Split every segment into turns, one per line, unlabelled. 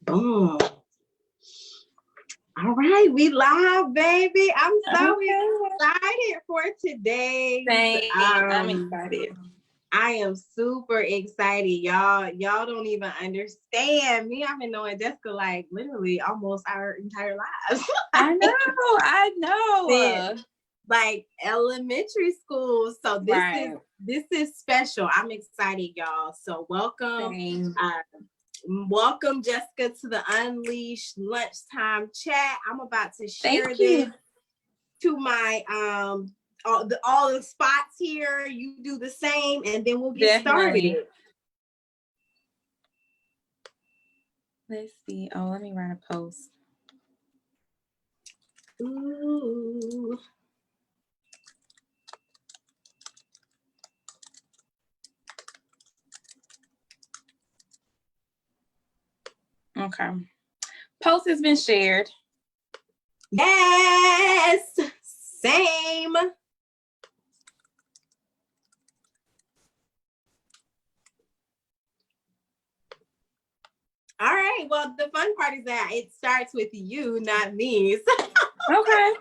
Mm. All right, we live, baby. I'm so excited for today.
I'm excited.
I am super excited, y'all. Y'all don't even understand me. I've been knowing Jessica like literally almost our entire lives.
I know.
Like elementary school. So this is special. I'm excited, y'all. So welcome. Welcome, Jessica, to the Unleashed Lunchtime Chat. I'm about to share this to my all the spots here. You do the same, and then we'll get started.
Let's see. Oh, let me write a post.
Ooh.
Okay. Post has been shared.
Yes. Same. All right. Well, the fun part is that it starts with you, not me.
Okay.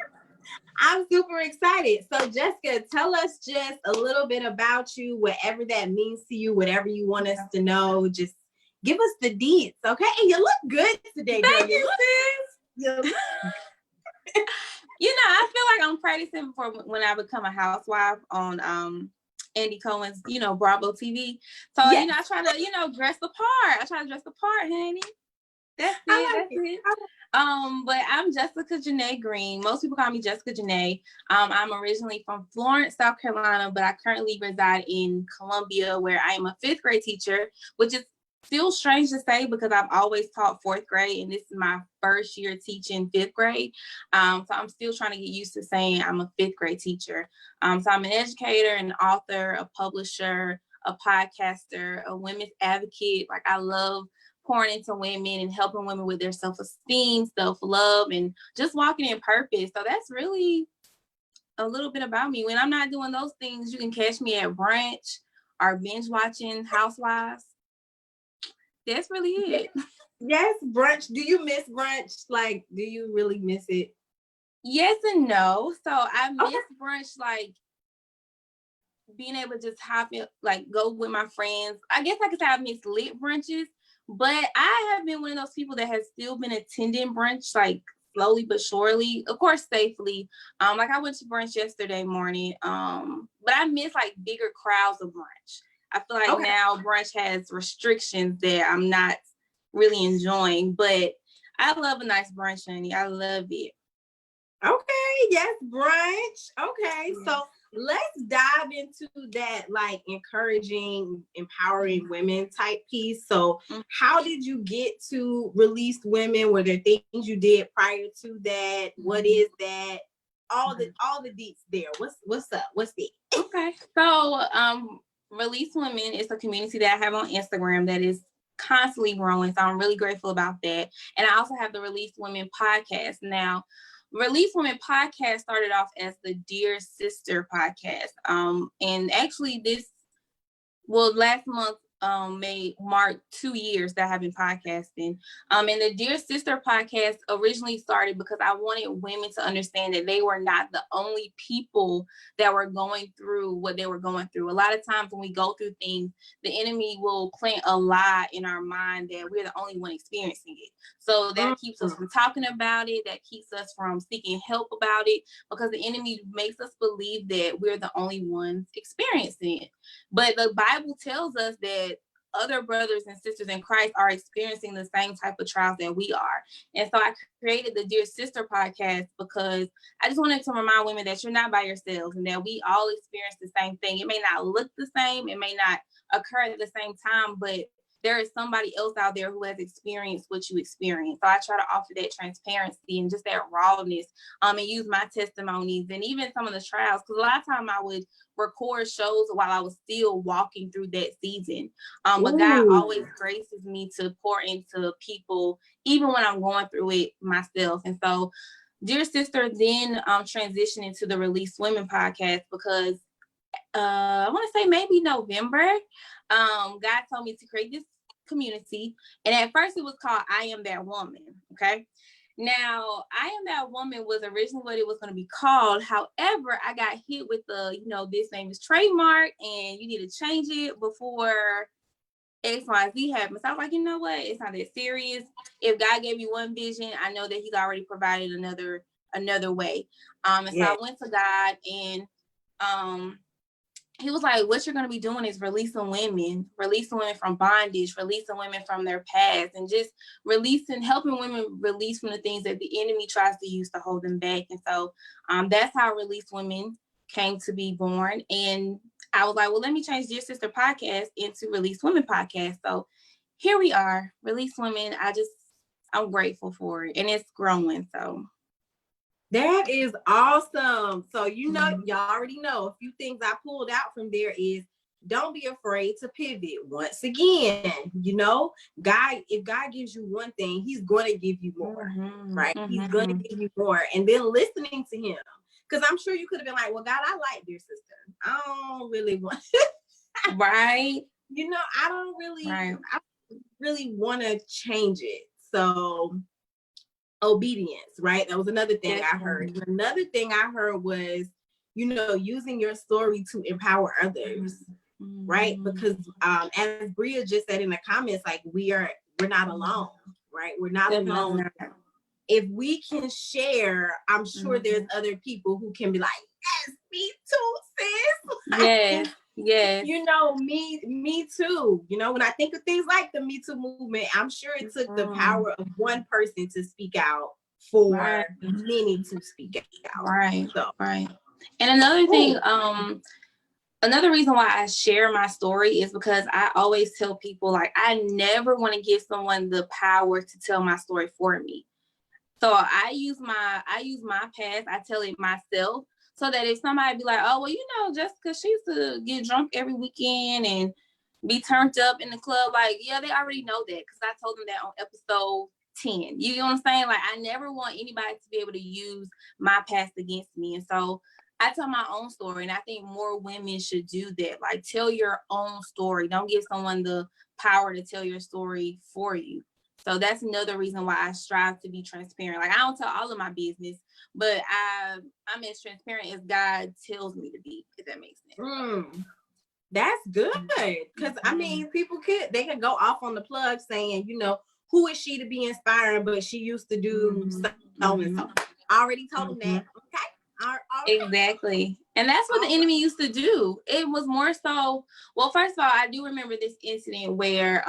I'm super excited. So, Jessica, tell us just a little bit about you, whatever that means to you, whatever you want us to know. Just give us the deets, okay? And you look good today, girl.
Thank you, sis. You know, I feel like I'm practicing for when I become a housewife on Andy Cohen's, Bravo TV. So, I try to, dress the part. I try to dress the part, honey. That's it. But I'm Jessica Jena Green. Most people call me Jessica Jena. I'm originally from Florence, South Carolina, but I currently reside in Columbia, where I am a 5th grade teacher, which is still strange to say because I've always taught 4th grade, and this is my first year teaching 5th grade. So I'm still trying to get used to saying I'm a 5th grade teacher. So I'm an educator, an author, a publisher, a podcaster, a women's advocate. Like, I love pouring into women and helping women with their self-esteem, self-love, and just walking in purpose. So that's really a little bit about me. When I'm not doing those things, you can catch me at brunch or binge watching Housewives. That's really it.
Yes, brunch. Do you miss brunch? Like, do you really miss it?
Yes and no. So I miss brunch, like being able to just hop in, like go with my friends. I guess I could say I miss lit brunches, but I have been one of those people that has still been attending brunch, like slowly but surely, of course, safely. Like I went to brunch yesterday morning, but I miss like bigger crowds of brunch. I feel like now brunch has restrictions that I'm not really enjoying, but I love a nice brunch, honey. I love it.
Okay, yes, brunch. Okay, so let's dive into that, like encouraging, empowering women type piece. So how did you get to Released Women? Were there things you did prior to that? What is that? All the deets there. What's up? What's it?
Okay. So Released Women is a community that I have on Instagram that is constantly growing. So I'm really grateful about that. And I also have the Released Women podcast. Now, Released Women podcast started off as the Dear Sister podcast. And actually last month may mark 2 years that I've been podcasting. And the Dear Sister podcast originally started because I wanted women to understand that they were not the only people that were going through what they were going through. A lot of times when we go through things, the enemy will plant a lie in our mind that we're the only one experiencing it. So that keeps us from talking about it, that keeps us from seeking help about it, because the enemy makes us believe that we're the only ones experiencing it. But the Bible tells us that other brothers and sisters in Christ are experiencing the same type of trials that we are. And so I created the Dear Sister podcast because I just wanted to remind women that you're not by yourselves and that we all experience the same thing. It may not look the same, it may not occur at the same time, but there is somebody else out there who has experienced what you experienced. So I try to offer that transparency and just that rawness, and use my testimonies and even some of the trials. Because a lot of time I would record shows while I was still walking through that season. But God always graces me to pour into people, even when I'm going through it myself. And so Dear Sister then transitioned into the Released Women podcast because I want to say maybe November, God told me to create this community. And at first it was called I Am That Woman. Okay. Now, I Am That Woman was originally what it was going to be called. However, I got hit with the, this name is trademark and you need to change it before X, Y, Z happens. So I was like, you know what? It's not that serious. If God gave me one vision, I know that he's already provided another way. So I went to God and he was like, what you're going to be doing is releasing women from bondage, releasing women from their past, and just helping women release from the things that the enemy tries to use to hold them back. And so that's how Release Women came to be born. And I was like, well, let me change Dear Sister Podcast into Release Women Podcast. So here we are, Release Women. I'm grateful for it. And it's growing. So
that is awesome. So, y'all already know a few things I pulled out from there is don't be afraid to pivot. Once again, God, if God gives you one thing, he's going to give you more, right? He's going to give you more. And then listening to him. Because I'm sure you could have been like, well, God, I like Dear Sister. I don't really want
right.
I don't really want to change it. So obedience, right? That was another thing I heard. Another thing I heard was, using your story to empower others, right? Because as Bria just said in the comments, like we're not alone, right? We're not alone. If we can share, I'm sure there's other people who can be like, yes, me too, sis.
Yes. Yes.
Me too. When I think of things like the Me Too movement, I'm sure it took the power of one person to speak out for many to speak out.
Right. So. Right. And another thing, another reason why I share my story is because I always tell people, like, I never want to give someone the power to tell my story for me. So I use my past, I tell it myself, so that if somebody be like, oh, well, Jessica, she used to get drunk every weekend and be turned up in the club, like, yeah, they already know that because I told them that on episode 10. You know what I'm saying? Like, I never want anybody to be able to use my past against me. And so I tell my own story, and I think more women should do that. Like, tell your own story. Don't give someone the power to tell your story for you. So that's another reason why I strive to be transparent. Like, I don't tell all of my business, but I'm as transparent as God tells me to be, if that makes sense.
That's good. Because, I mean, people they can go off on the plug saying, who is she to be inspiring, but she used to do so and so. I already told them that. Okay.
Exactly. And that's what the enemy used to do. It was more so, well, first of all, I do remember this incident where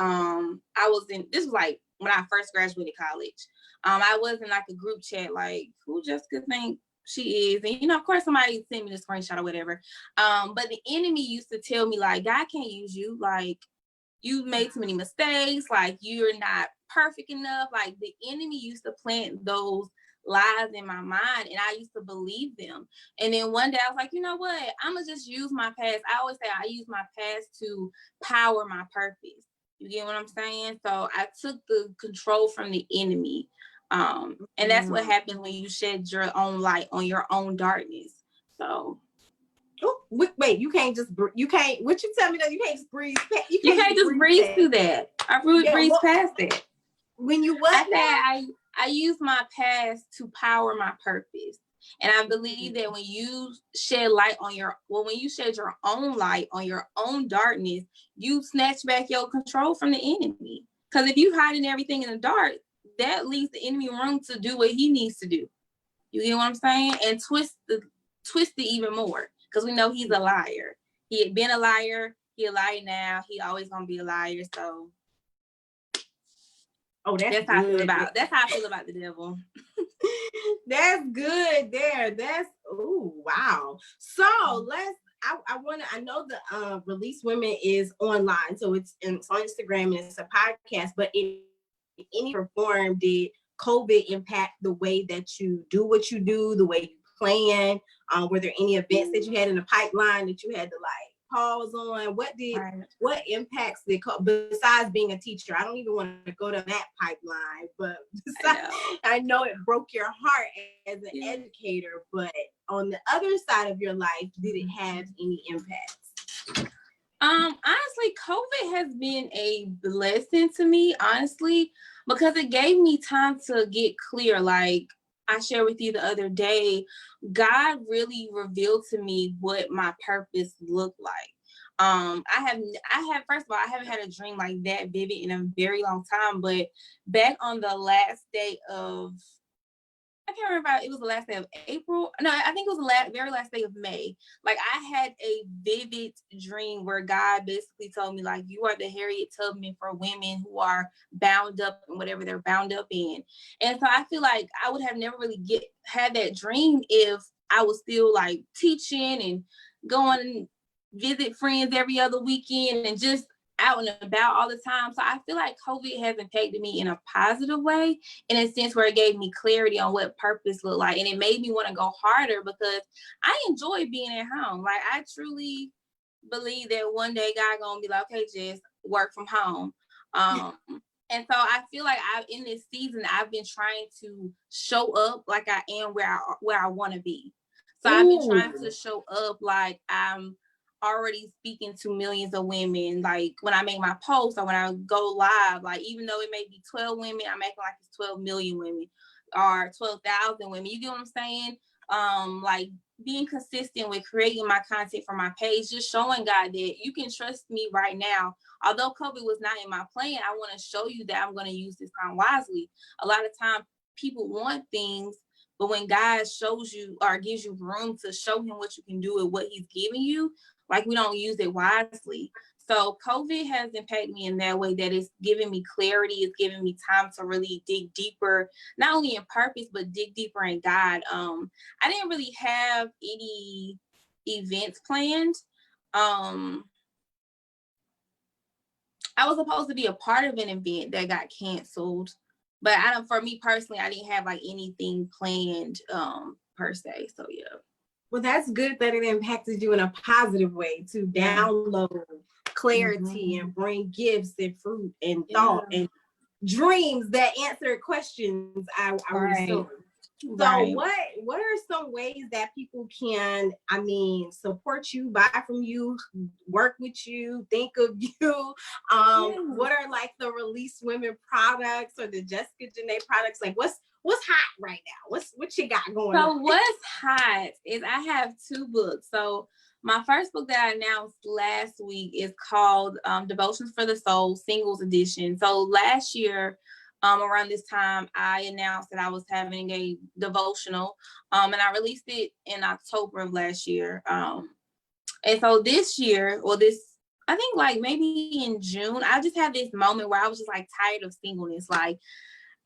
this was like when I first graduated college. I was in like a group chat, like, who Jessica think she is? And, of course, somebody sent me the screenshot or whatever. But the enemy used to tell me, like, God can't use you. Like, you made too many mistakes. Like, you're not perfect enough. Like, the enemy used to plant those lies in my mind, and I used to believe them. And then one day I was like, you know what? I'm gonna just use my past. I always say I use my past to power my purpose. You get what I'm saying? So I took the control from the enemy. And that's what happens when you shed your own light on your own darkness. So
wait, you can't what you tell me that you can't just breeze
you can't just breeze through that. I really breeze past it.
When you what?
I use my past to power my purpose. And I believe that when you shed light when you shed your own light on your own darkness, you snatch back your control from the enemy. Because if you hiding everything in the dark, that leaves the enemy room to do what he needs to do. You get what I'm saying? And twist it even more. Because we know he's a liar. He had been a liar. He a liar now. He always gonna be a liar. So that's how I feel about the devil.
That's good there. Wow. So I know the Release Women is online, so it's on Instagram and it's a podcast, but in any form did COVID impact the way that you do what you do, the way you plan? Were there any events that you had in the pipeline that you had to like pause on? What impacts did besides being a teacher? I don't even want to go to that pipeline, but I know it broke your heart as an educator, but on the other side of your life, did it have any impacts?
Honestly, COVID has been a blessing to me, honestly, because it gave me time to get clear. Like I shared with you the other day, God really revealed to me what my purpose looked like. First of all, I haven't had a dream like that vivid in a very long time, but back on the last day of I can't remember if it was the last day of April. No, I think it was the very last day of May. Like I had a vivid dream where God basically told me, like, you are the Harriet Tubman for women who are bound up in whatever they're bound up in. And so I feel like I would have never really had that dream if I was still like teaching and going visit friends every other weekend and just out and about all the time. So I feel like COVID has impacted me in a positive way, in a sense where it gave me clarity on what purpose looked like. And it made me want to go harder because I enjoy being at home. Like I truly believe that one day God gonna be like, okay, just work from home. And so I feel like in this season, I've been trying to show up like I am where I want to be. So I've been trying to show up like I'm already speaking to millions of women. Like when I make my posts or when I go live, like even though it may be 12 women, I'm acting like it's 12 million women or 12,000 women. You get what I'm saying? Like being consistent with creating my content for my page, just showing God that you can trust me right now. Although COVID was not in my plan, I want to show you that I'm going to use this time wisely. A lot of time people want things, but when God shows you or gives you room to show him what you can do with what he's giving you, like we don't use it wisely. So COVID has impacted me in that way, that it's giving me clarity. It's giving me time to really dig deeper, not only in purpose, but dig deeper in God. I didn't really have any events planned. I was supposed to be a part of an event that got canceled, but for me personally, I didn't have like anything planned per se. So yeah.
Well, that's good that it impacted you in a positive way to download clarity and bring gifts and fruit and thought and dreams that answer questions. I would assume. So what are some ways that people can, support you, buy from you, work with you, think of you? What are like the Release Women products or the Jessica Jena products? Like what's hot right now? What you got going on?
So what's hot is I have 2 books. So my first book that I announced last week is called Devotions for the Soul, Singles Edition. So last year, around this time, I announced that I was having a devotional, and I released it in October of last year. And so this year, I think like maybe in June, I just had this moment where I was just like tired of singleness. Like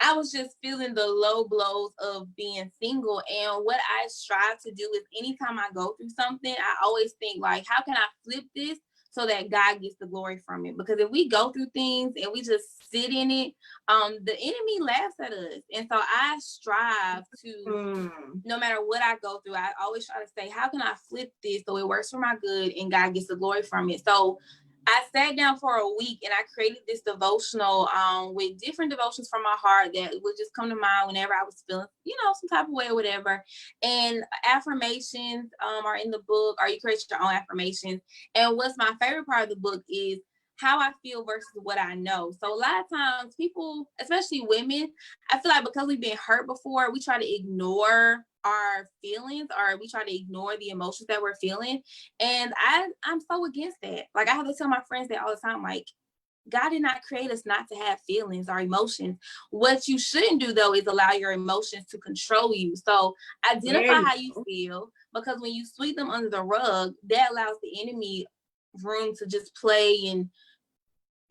I was just feeling the low blows of being single. And what I strive to do is anytime I go through something, I always think like, how can I flip this so that God gets the glory from it? Because if we go through things and we just sit in it, the enemy laughs at us. And so I strive to, no matter what I go through, I always try to say, how can I flip this so it works for my good and God gets the glory from it? So I sat down for a week and I created this devotional with different devotions from my heart that would just come to mind whenever I was feeling, some type of way or whatever. And affirmations are in the book, or you create your own affirmations. And what's my favorite part of the book is how I feel versus what I know. So a lot of times people, especially women, I feel like because we've been hurt before, we try to ignore our feelings, or we try to ignore the emotions that we're feeling. And I'm so against that. Like I have to tell my friends that all the time, like, God did not create us not to have feelings or emotions. What you shouldn't do though is allow your emotions to control you. So identify how you feel, because when you sweep them under the rug, that allows the enemy room to just play and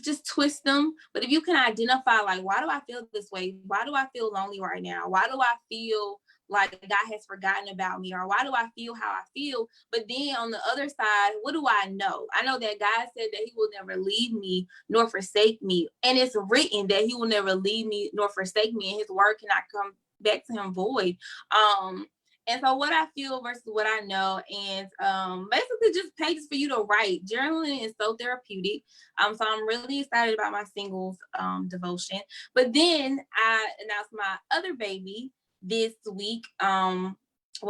just twist them. But if you can identify, like, why do I feel this way? Why do I feel lonely right now? Why do I feel like God has forgotten about me? Or why do I feel how I feel? But then on the other side, what do I know? I know that God said that he will never leave me nor forsake me. And it's written that he will never leave me nor forsake me, and his word cannot come back to him void. And so what I feel versus what I know, and basically just pages for you to write. Journaling is so therapeutic. So I'm really excited about my singles devotion. But then I announced my other baby this week. Well,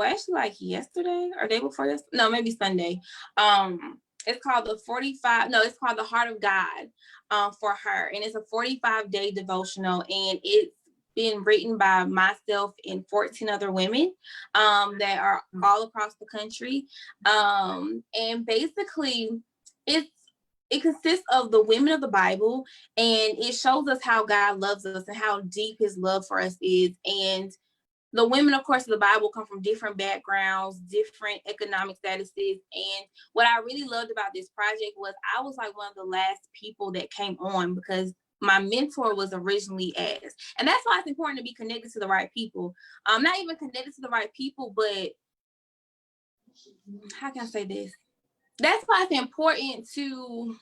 actually like yesterday or day before this. No, maybe Sunday. it's called it's called the Heart of God for her. And it's a 45-day devotional, and it's been written by myself and 14 other women that are all across the country. And basically it consists of the women of the Bible, and it shows us how God loves us and how deep his love for us is. And the women, of course, of the Bible come from different backgrounds, different economic statuses. And what I really loved about this project was I was like one of the last people that came on, because my mentor was originally asked. And that's why it's important to be connected to the right people. Not even connected to the right people, but how can I say this? That's why it's important to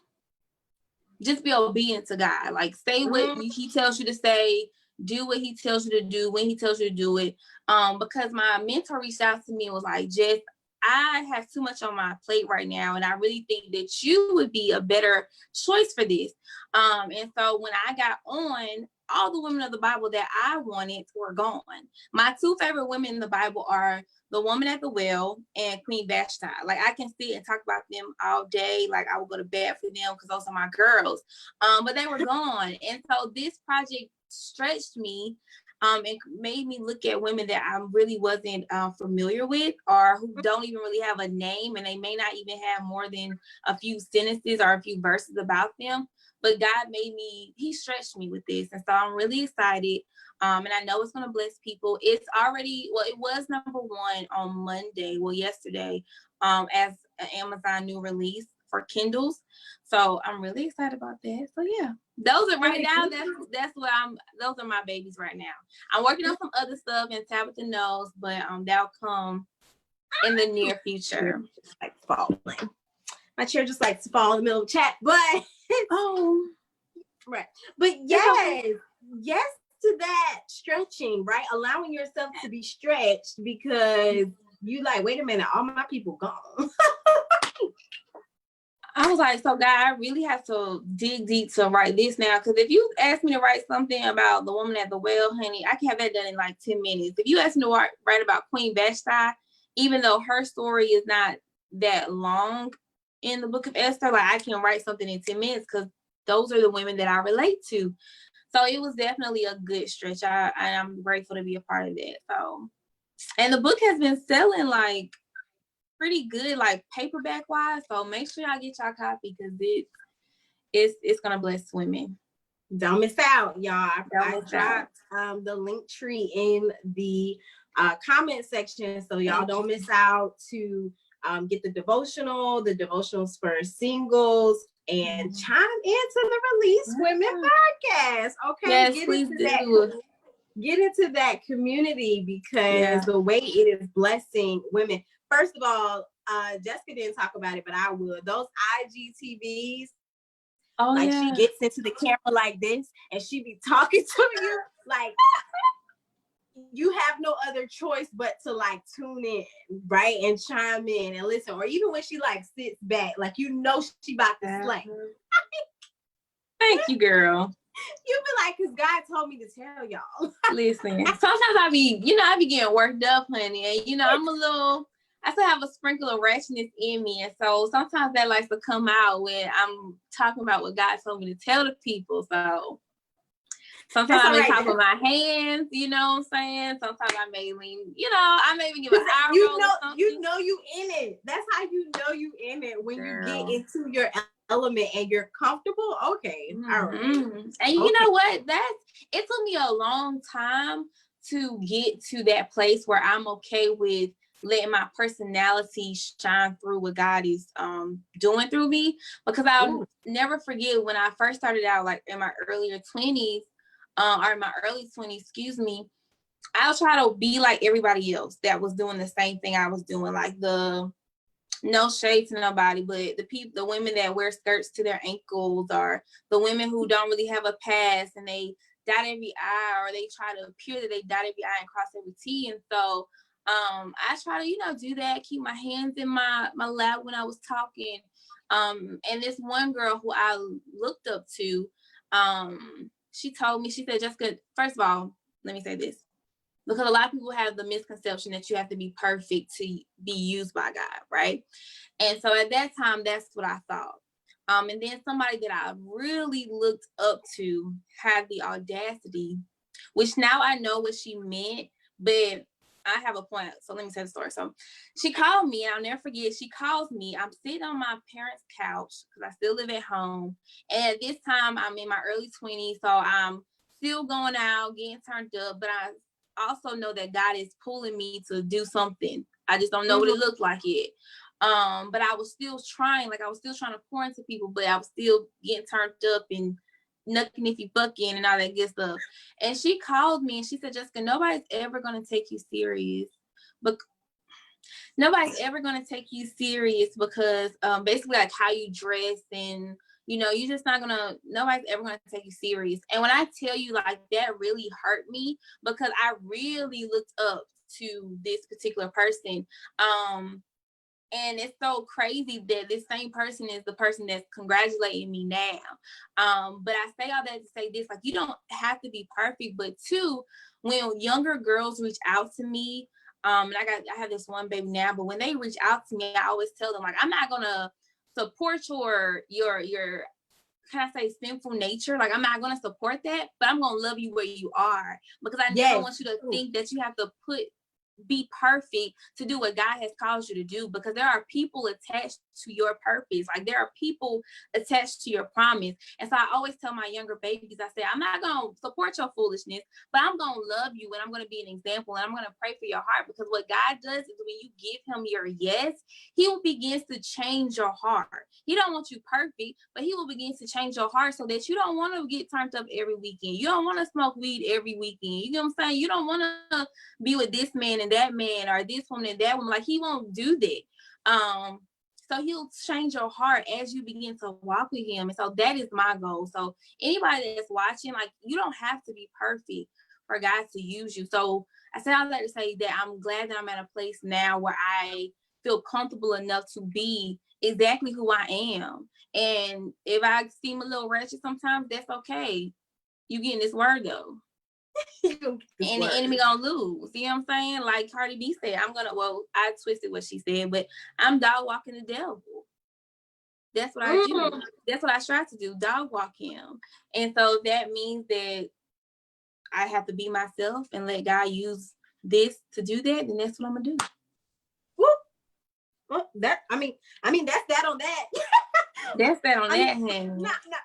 just be obedient to God. Like, say what he tells you to say, do what he tells you to do when he tells you to do it. Because my mentor reached out to me and was like, Jess, I have too much on my plate right now, and I really think that you would be a better choice for this. And so when I got on, all the women of the Bible that I wanted were gone. My two favorite women in the Bible are the woman at the well and Queen Vashti. Like, I can sit and talk about them all day. Like, I would go to bed for them because those are my girls. But they were gone. And so this project stretched me and made me look at women that I really wasn't familiar with, or who don't even really have a name, and they may not even have more than a few sentences or a few verses about them. But God he stretched me with this. And so I'm really excited. And I know it's going to bless people. It was #1 on yesterday, as an Amazon new release for Kindles. So I'm really excited about that. So yeah, those are right now. Those are my babies right now. I'm working on some other stuff, and Tabitha knows, but that'll come in the near future.
Like falling. My chair just likes to fall in the middle of the chat, but right. But yes to that stretching, right? Allowing yourself to be stretched, because you like, wait a minute, all my people gone.
I was like, so God, I really have to dig deep to write this now. Because if you ask me to write something about the woman at the well, honey, I can have that done in like 10 minutes. If you ask me to write about Queen Vashti, even though her story is not that long in the book of Esther, like, I can write something in 10 minutes because those are the women that I relate to. So it was definitely a good stretch. I'm grateful to be a part of that. So, and the book has been selling like pretty good, like paperback wise. So make sure y'all get y'all copy, because it's gonna bless women.
Don't miss out, y'all. I dropped the link tree in the comment section, so y'all don't miss out to get the devotionals for singles, and chime into the Release Women podcast. Okay,
yes, please do.
Get into that community, because the way it is blessing women. First of all, Jessica didn't talk about it, but I would. Those IGTVs, she gets into the camera like this, and she be talking to you like you have no other choice but to like tune in, right, and chime in and listen. Or even when she like sits back, like, you know, she about to slay.
Thank you, girl.
You be like, because God told me to tell y'all.
Listen, sometimes I be getting worked up, honey, and I still have a sprinkle of ratchetness in me, and so sometimes that likes to come out when I'm talking about what God told me to tell the people. So sometimes I may talk with my hands, you know what I'm saying? Sometimes I may lean, I may even give an eye roll or something.
You know you in it. That's how you know you in it, when you get into your element and you're comfortable. Okay, all right.
And you know what? It took me a long time to get to that place where I'm okay with letting my personality shine through what God is doing through me, because I'll never forget when I first started out, like in my earlier 20s, or in my early 20s, excuse me. I'll try to be like everybody else that was doing the same thing I was doing, like no shade to nobody, but the women that wear skirts to their ankles, or the women who don't really have a past and they dot every I, or they try to appear that they dot every I and cross every T. And so I try to, do that, keep my hands in my lap when I was talking. And this one girl who I looked up to, she told me, she said, Jessica, first of all, let me say this. because a lot of people have the misconception that you have to be perfect to be used by God, right? And so at that time, that's what I thought. And then somebody that I really looked up to had the audacity, which now I know what she meant, but I have a point. So let me tell the story. So she called me, and I'll never forget. She calls me. I'm sitting on my parents' couch because I still live at home. And at this time, I'm in my early 20s. So I'm still going out, getting turned up. But I also know that God is pulling me to do something. I just don't know what it looks like yet. But I was still trying, like I was still trying to pour into people, but I was still getting turned up and nothing if you fucking and all that good stuff. And she called me and she said, Jessica, nobody's ever gonna take you serious. But nobody's ever gonna take you serious because basically like how you dress and you're just not gonna, nobody's ever gonna take you serious. And when I tell you, like, that really hurt me because I really looked up to this particular person. And it's so crazy that this same person is the person that's congratulating me now. But I say all that to say this, like, you don't have to be perfect, but two, when younger girls reach out to me, and I have this one baby now, but when they reach out to me, I always tell them, like, I'm not gonna support your can I say sinful nature? Like, I'm not gonna support that, but I'm gonna love you where you are, because I never want you to think that you have to be perfect to do what God has called you to do, because there are people attached to your purpose. Like, there are people attached to your promise. And so I always tell my younger babies, I say, I'm not going to support your foolishness, but I'm going to love you, and I'm going to be an example, and I'm going to pray for your heart, because what God does is when you give him your yes, he will begin to change your heart. He don't want you perfect, but he will begin to change your heart so that you don't want to get turned up every weekend. You don't want to smoke weed every weekend. You know what I'm saying? You don't want to be with this man and that man, or this woman and that woman. Like, he won't do that. So he'll change your heart as you begin to walk with him. And so that is my goal. So anybody that's watching, like, you don't have to be perfect for God to use you. So I said I'd like to say that I'm glad that I'm at a place now where I feel comfortable enough to be exactly who I am. And if I seem a little wretched sometimes, that's okay. You getting this word though. And the enemy gonna lose. You know what I'm saying? Like Cardi B said, I twisted what she said, but I'm dog walking the devil. That's what I do. That's what I try to do, dog walk him. And so that means that I have to be myself and let God use this to do that, and that's what I'm gonna do.
Well, that I mean that's that on that.
That's that on that.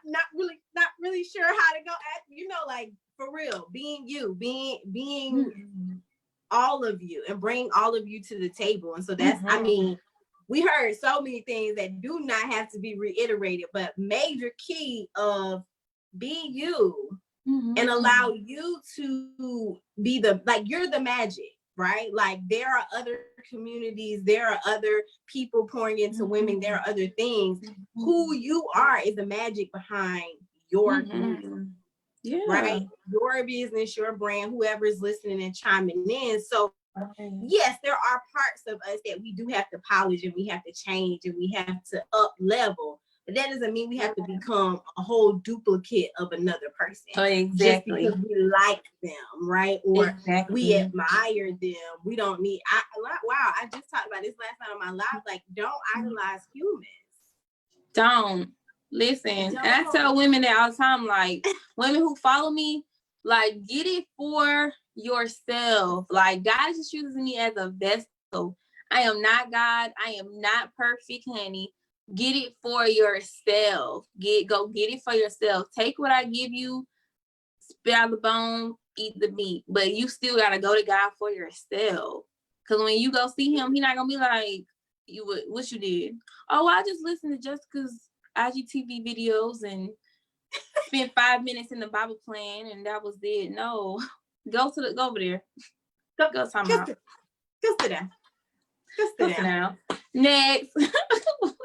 Not really sure how to go at, like, for real, being you, being all of you, and bring all of you to the table. And so that's I mean, we heard so many things that do not have to be reiterated, but major key of be you and allow you to be you're the magic, right? Like, there are other communities, there are other people pouring into women, there are other things. Who you are is the magic behind your right? Your business, your brand, whoever is listening and chiming in. So yes, there are parts of us that we do have to polish, and we have to change, and we have to up level. But that doesn't mean we have to become a whole duplicate of another person. Just because we like them, right? Or we admire them. We don't need, I just talked about this last night on my live. Like, don't idolize humans.
Don't. Listen, and I tell women that all the time, like, women who follow me, like, get it for yourself. Like, God just uses me as a vessel. I am not God. I am not perfect, honey. Get it for yourself. Go get it for yourself. Take what I give you, spit out the bone, eat the meat. But you still gotta go to God for yourself. Cause when you go see him, he's not gonna be like, what you did. Oh, I just listened to Jessica's IGTV videos and spent 5 minutes in the Bible plan, and that was it. No, go over there. Go time out.
Go sit down.
Go sit down. Next.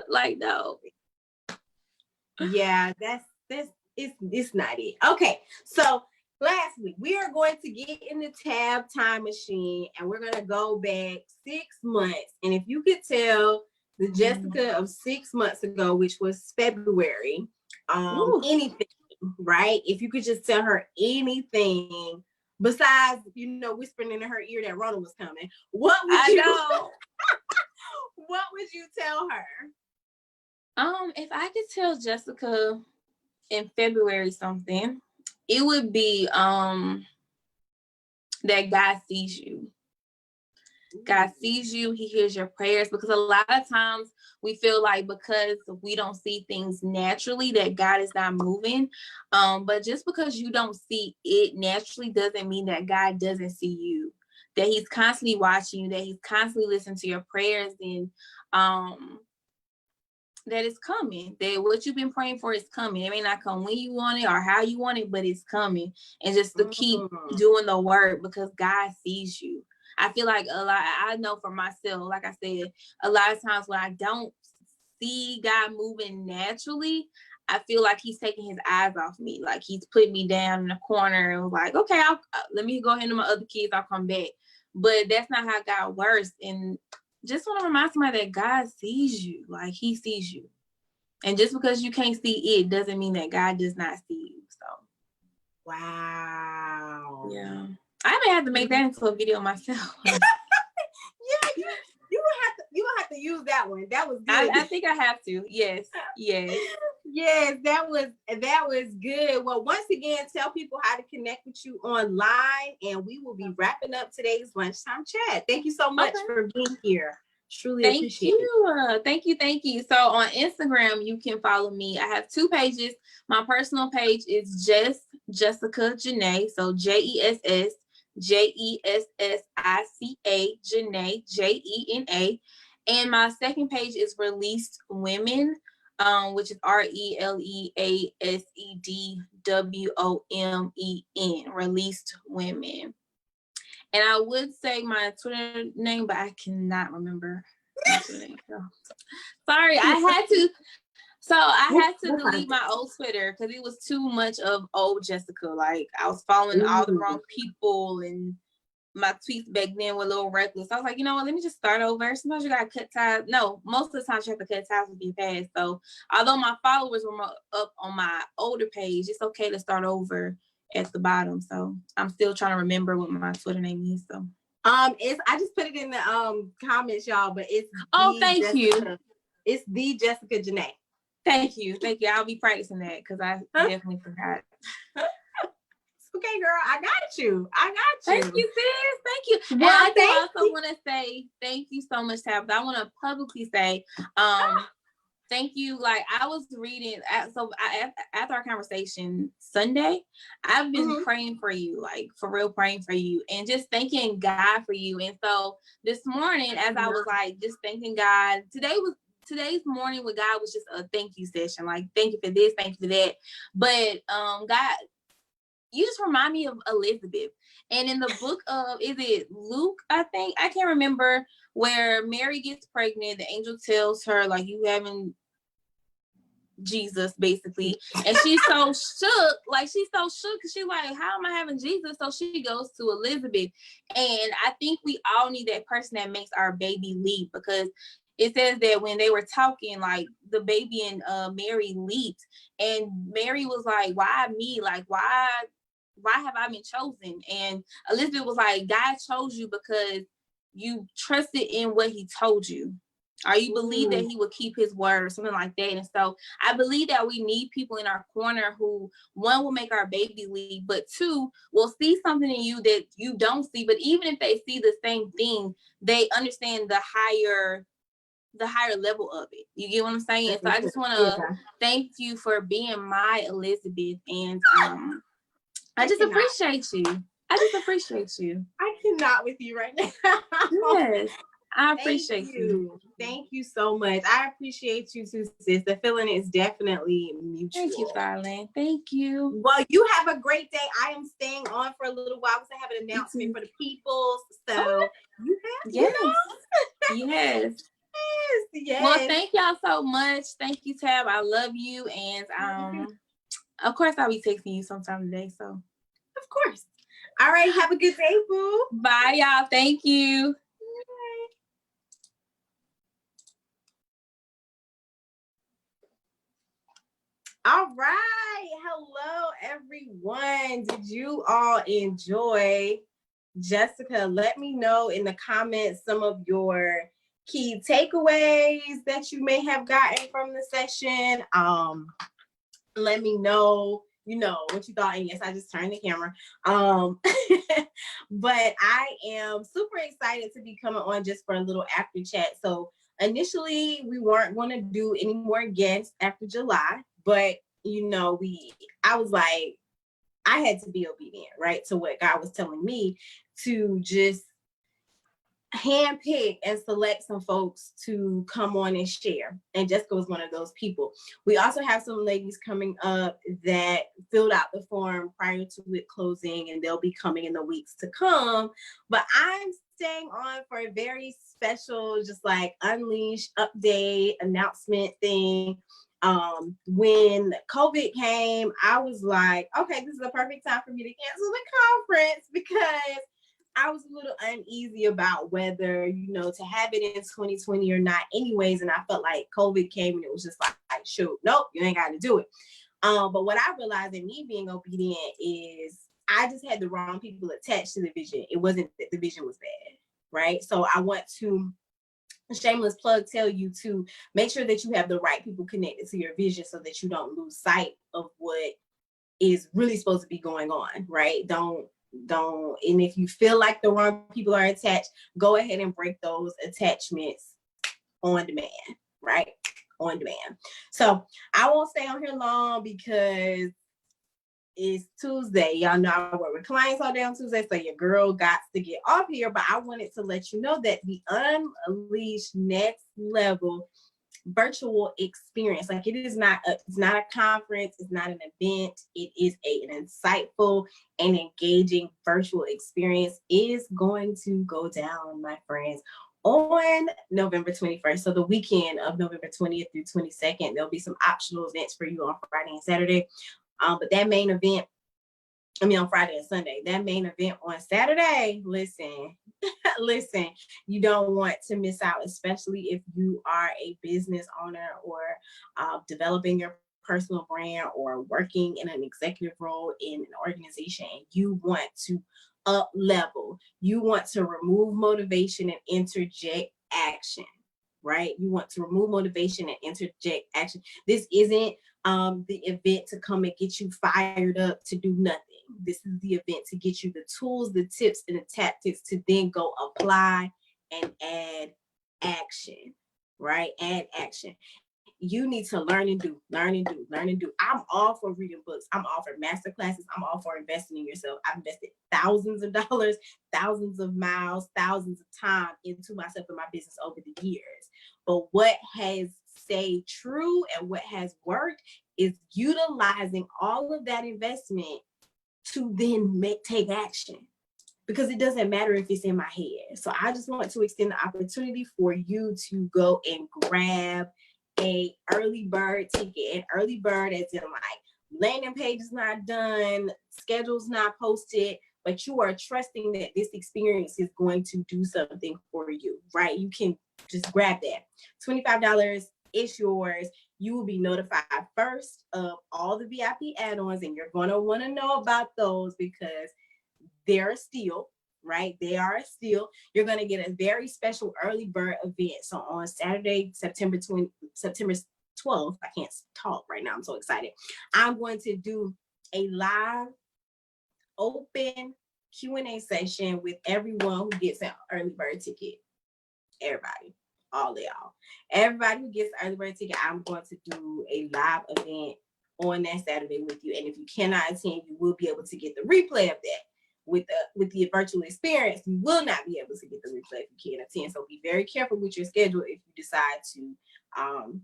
Like, no.
Yeah, it's not it. Okay, so lastly, we are going to get in the tab time machine, and we're gonna go back 6 months. And if you could tell the Jessica of 6 months ago, which was February, anything, right? If you could just tell her anything, besides, whispering in her ear that Ronald was coming, what would you what would you tell her?
If I could tell Jessica in February something, it would be that God sees you. God sees you, he hears your prayers, because a lot of times we feel like because we don't see things naturally that God is not moving. But just because you don't see it naturally doesn't mean that God doesn't see you, that he's constantly watching you, that he's constantly listening to your prayers, and that it's coming, that what you've been praying for is coming. It may not come when you want it or how you want it, but it's coming. And just to keep doing the work, because God sees you. I feel like I know for myself, like I said, a lot of times when I don't see God moving naturally, I feel like he's taking his eyes off me. Like he's putting me down in a corner and was like, okay, let me go handle my other kids. I'll come back. But that's not how God works. And just want to remind somebody that God sees you. Like he sees you. And just because you can't see it doesn't mean that God does not see you. So.
Wow.
Yeah. I may have to make that into a video myself.
Yeah, you will have to use that one. That was good.
I think I have to. Yes.
Yes, that was good. Well, once again, tell people how to connect with you online, and we will be wrapping up today's lunchtime chat. Thank you so much for being here. Truly appreciate it.
Thank you. So on Instagram, you can follow me. I have 2 pages. My personal page is Jessica Jena. So JESSJESSICA Jena JENA. And my second page is Released Women, which is RELEASEDWOMEN, Released Women. And I would say my Twitter name, but I cannot remember my Twitter name. So. Sorry, I had to delete my old Twitter because it was too much of old Jessica. Like I was following all the wrong people, and my tweets back then were a little reckless. I was like, you know what, let me just start over. Sometimes you gotta cut ties. No, most of the time you have to cut ties with your past. So although my followers were up on my older page, it's okay to start over at the bottom. So I'm still trying to remember what my Twitter name is. So
I just put it in the comments, y'all, but it's
thank you.
It's the Jessica Jena.
Thank you. I'll be practicing that because I definitely forgot.
Okay, girl, I got you.
Thank you, sis. Thank you. Well, and I also want to say thank you so much, Tabitha. I want to publicly say thank you. Like I was reading, after our conversation Sunday, I've been praying for you, like for real praying for you, and just thanking God for you. And so this morning, as I was like just thanking God, today's morning with God was just a thank you session. Like thank you for this, thank you for that. But God, you just remind me of Elizabeth. And in the book of, is it Luke, I think? I can't remember, where Mary gets pregnant. The angel tells her, like, you having Jesus, basically. And she's so shook. Like, she's so shook because she's like, how am I having Jesus? So she goes to Elizabeth. And I think we all need that person that makes our baby leap, because it says that when they were talking, like the baby and Mary leaped, and Mary was like, why me? Like, why have I been chosen? And Elizabeth was like, God chose you because you trusted in what he told you, or you believe that he would keep his word, or something like that. And so I believe that we need people in our corner who, one, will make our baby leap, but two, will see something in you that you don't see. But even if they see the same thing, they understand the higher level of it. You get what I'm saying? So I just want to thank you for being my Elizabeth, and I just appreciate you.
I cannot with you right now.
Yes, I appreciate you.
Thank you so much. I appreciate you too, sis. The feeling is definitely mutual.
Thank you, darling. Thank you.
Well, you have a great day. I am staying on for a little while because I have an announcement for the people. So
Yes. Well, thank y'all so much. Thank you, Tab. I love you. And of course I'll be texting you sometime today. So
of course. All right. Have a good day, boo.
Bye, y'all. Thank you.
All right. Hello. Hello, everyone. Did you all enjoy? Jessica, let me know in the comments some of your key takeaways that you may have gotten from the session. Let me know, what you thought. And yes, I just turned the camera. But I am super excited to be coming on just for a little after chat. So initially we weren't going to do any more guests after July, but I was like, I had to be obedient, right, to what God was telling me to just handpick and select some folks to come on and share. And Jessica was one of those people. We also have some ladies coming up that filled out the form prior to it closing, and they'll be coming in the weeks to come. But I'm staying on for a very special, just like Unleash update announcement thing. When COVID came, I was like, okay, this is the perfect time for me to cancel the conference, because I was a little uneasy about whether, to have it in 2020 or not anyways. And I felt like COVID came and it was just like shoot, nope, you ain't got to do it. But what I realized in me being obedient is I just had the wrong people attached to the vision. It wasn't that the vision was bad, right? So I want to, shameless plug, tell you to make sure that you have the right people connected to your vision so that you don't lose sight of what is really supposed to be going on, right? Don't, and if you feel like the wrong people are attached, go ahead and break those attachments on demand, right? On demand. So I won't stay on here long because it's Tuesday. Y'all know I work with clients all day on Tuesday, so your girl got to get off here. But I wanted to let you know that the Unleash Next Level virtual experience, like it's not a conference, it's not an event, it is an insightful and engaging virtual experience, is going to go down, my friends, on November 21st. So the weekend of November 20th through 22nd, there'll be some optional events for you on Friday and Saturday. But that main event, on Friday and Sunday, that main event on Saturday, listen, you don't want to miss out, especially if you are a business owner or developing your personal brand or working in an executive role in an organization, and you want to up level. You want to remove motivation and interject action, right? You want to remove motivation and interject action. This isn't the event to come and get you fired up to do nothing. This is the event to get you the tools, the tips, and the tactics to then go apply and add action, right? Add action. You need to learn and do. I'm all for reading books. I'm all for master classes. I'm all for investing in yourself. I've invested thousands of dollars, thousands of miles, thousands of time into myself and my business over the years. But what has stayed true and what has worked is utilizing all of that investment to then take action, because it doesn't matter if it's in my head. So I just want to extend the opportunity for you to go and grab a early bird ticket. An early bird as in like landing page is not done, schedule's not posted, but you are trusting that this experience is going to do something for you, right? You can just grab that. $25, it's yours. You will be notified first of all the VIP add-ons, and you're going to want to know about those because they're a steal, right? They are a steal. You're going to get a very special early bird event. So on Saturday, September 12th, I can't talk right now, I'm so excited. I'm going to do a live open Q&A session with everyone who gets an early bird ticket. Everybody, all of y'all. Everybody who gets an early bird ticket, I'm going to do a live event on that Saturday with you. And if you cannot attend, you will be able to get the replay of that. With the virtual experience, you will not be able to get the replay if you can't attend. So be very careful with your schedule if you decide to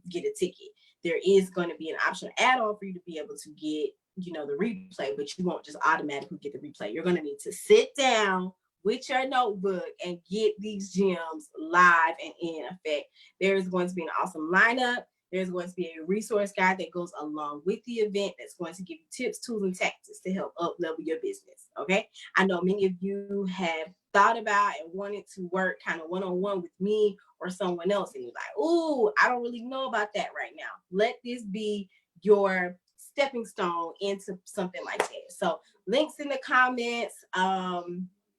get a ticket. There is going to be an optional add-on for you to be able to get, the replay, but you won't just automatically get the replay. You're going to need to sit down with your notebook and get these gems live and in effect. There is going to be an awesome lineup. There's going to be a resource guide that goes along with the event that's going to give you tips, tools, and tactics to help up level your business. Okay. I know many of you have thought about and wanted to work kind of one-on-one with me or someone else, and you're like, "Ooh, I don't really know about that right now." Let this be your stepping stone into something like that. So links in the comments.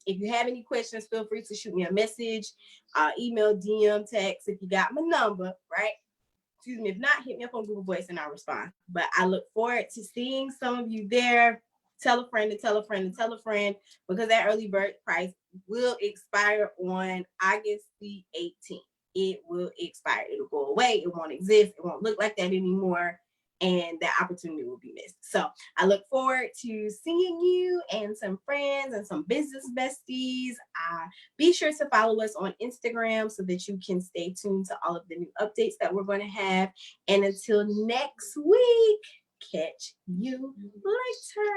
If you have any questions, feel free to shoot me a message, email, DM, text if you got my number, right? Excuse me. If not, hit me up on Google Voice and I'll respond. But I look forward to seeing some of you there. Tell a friend to tell a friend to tell a friend, because that early bird price will expire on August the 18th. It will expire. It'll go away. It won't exist. It won't look like that anymore. And that opportunity will be missed. So I look forward to seeing you and some friends and some business besties. Be sure to follow us on Instagram so that you can stay tuned to all of the new updates that we're going to have. And until next week, catch you later.